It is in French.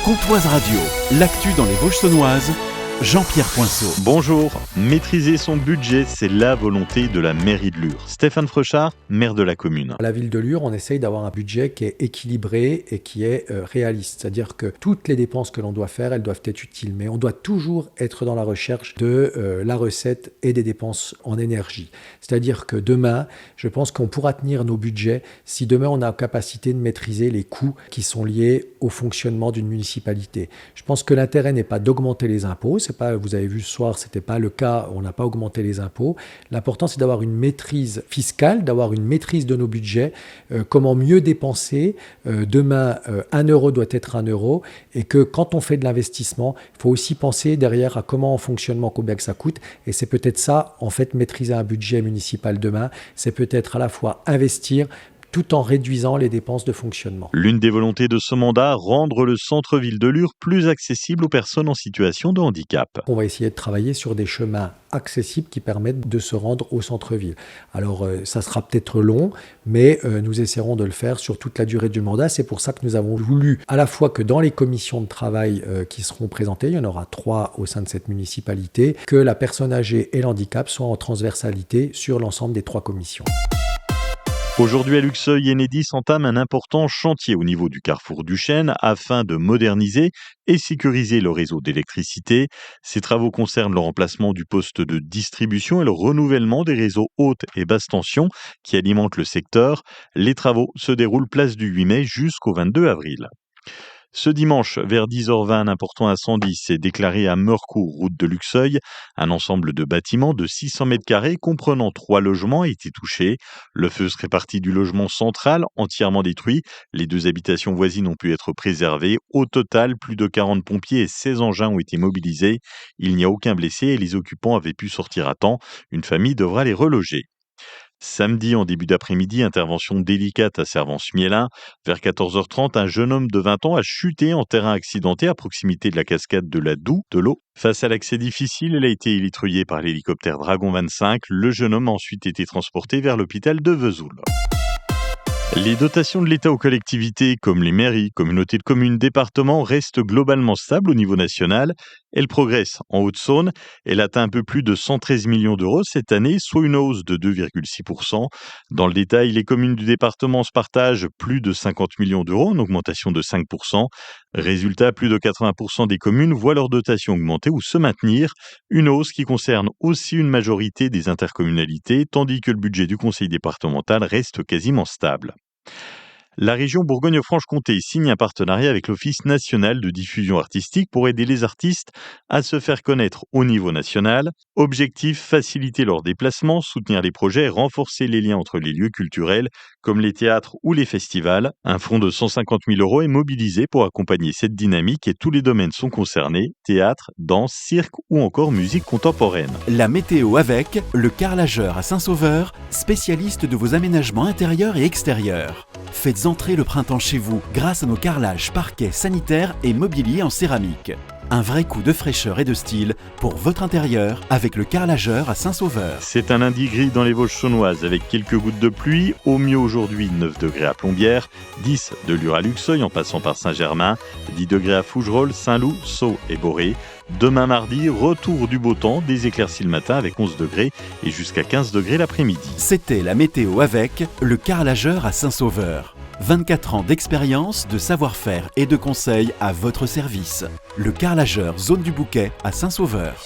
Comtoise Radio, l'actu dans les Vosges saunoises, Jean-Pierre Poinceau. Bonjour, maîtriser son budget, c'est la volonté de la mairie de Lure. Stéphane Frechard, maire de la commune. À la ville de Lure, on essaye d'avoir un budget qui est équilibré et qui est réaliste. C'est-à-dire que toutes les dépenses que l'on doit faire, elles doivent être utiles. Mais on doit toujours être dans la recherche de la recette et des dépenses en énergie. C'est-à-dire que demain, je pense qu'on pourra tenir nos budgets si demain on a la capacité de maîtriser les coûts qui sont liés au fonctionnement d'une municipalité. Je pense que l'intérêt n'est pas d'augmenter les impôts. C'est pas, vous avez vu ce soir, c'était pas le cas, on n'a pas augmenté les impôts. L'important, c'est d'avoir une maîtrise fiscale, d'avoir une maîtrise de nos budgets, comment mieux dépenser. Demain, 1 euro doit être 1 euro, et que quand on fait de l'investissement, il faut aussi penser derrière à comment en fonctionnement, combien que ça coûte, et c'est peut-être ça, en fait, maîtriser un budget municipal demain, c'est peut-être à la fois investir, tout en réduisant les dépenses de fonctionnement. L'une des volontés de ce mandat, rendre le centre-ville de Lure plus accessible aux personnes en situation de handicap. On va essayer de travailler sur des chemins accessibles qui permettent de se rendre au centre-ville. Alors, ça sera peut-être long, mais nous essaierons de le faire sur toute la durée du mandat. C'est pour ça que nous avons voulu, à la fois que dans les commissions de travail qui seront présentées, il y en aura 3 au sein de cette municipalité, que la personne âgée et l'handicap soient en transversalité sur l'ensemble des 3 commissions. Aujourd'hui à Luxeuil, Enedis entame un important chantier au niveau du carrefour du Chêne afin de moderniser et sécuriser le réseau d'électricité. Ces travaux concernent le remplacement du poste de distribution et le renouvellement des réseaux haute et basse tension qui alimentent le secteur. Les travaux se déroulent place du 8 mai jusqu'au 22 avril. Ce dimanche, vers 10h20, un important incendie s'est déclaré à Meurcourt, route de Luxeuil. Un ensemble de bâtiments de 600 mètres carrés comprenant 3 logements a été touché. Le feu serait parti du logement central, entièrement détruit. Les 2 habitations voisines ont pu être préservées. Au total, plus de 40 pompiers et 16 engins ont été mobilisés. Il n'y a aucun blessé et les occupants avaient pu sortir à temps. Une famille devra les reloger. Samedi, en début d'après-midi, intervention délicate à Servance-Mielin. Vers 14h30, un jeune homme de 20 ans a chuté en terrain accidenté à proximité de la cascade de la Doue de l'eau. Face à l'accès difficile, il a été élitreuillé par l'hélicoptère Dragon 25. Le jeune homme a ensuite été transporté vers l'hôpital de Vesoul. Les dotations de l'État aux collectivités, comme les mairies, communautés de communes, départements, restent globalement stables au niveau national. Elles progressent en Haute-Saône. Elle atteint un peu plus de 113 millions d'euros cette année, soit une hausse de 2,6%. Dans le détail, les communes du département se partagent plus de 50 millions d'euros, en augmentation de 5%. Résultat, plus de 80% des communes voient leur dotation augmenter ou se maintenir. Une hausse qui concerne aussi une majorité des intercommunalités, tandis que le budget du conseil départemental reste quasiment stable. La région Bourgogne-Franche-Comté signe un partenariat avec l'Office national de diffusion artistique pour aider les artistes à se faire connaître au niveau national. Objectif, faciliter leurs déplacements, soutenir les projets et renforcer les liens entre les lieux culturels comme les théâtres ou les festivals. Un fonds de 150 000 € est mobilisé pour accompagner cette dynamique et tous les domaines sont concernés, théâtre, danse, cirque ou encore musique contemporaine. La météo avec le carrelageur à Saint-Sauveur, spécialiste de vos aménagements intérieurs et extérieurs. Faites entrer le printemps chez vous grâce à nos carrelages, parquets, sanitaires et mobilier en céramique. Un vrai coup de fraîcheur et de style pour votre intérieur avec le carrelageur à Saint-Sauveur. C'est un lundi gris dans les Vosges saunoises avec quelques gouttes de pluie. Au mieux aujourd'hui 9 degrés à Plombières, 10 de Lure à Luxeuil en passant par Saint-Germain, 10 degrés à Fougerolles, Saint-Loup, Sceaux et Boré. Demain mardi, retour du beau temps, des éclaircies le matin avec 11 degrés et jusqu'à 15 degrés l'après-midi. C'était la météo avec le carrelageur à Saint-Sauveur. 24 ans d'expérience, de savoir-faire et de conseils à votre service. Le carrelageur Zone du Bouquet à Saint-Sauveur.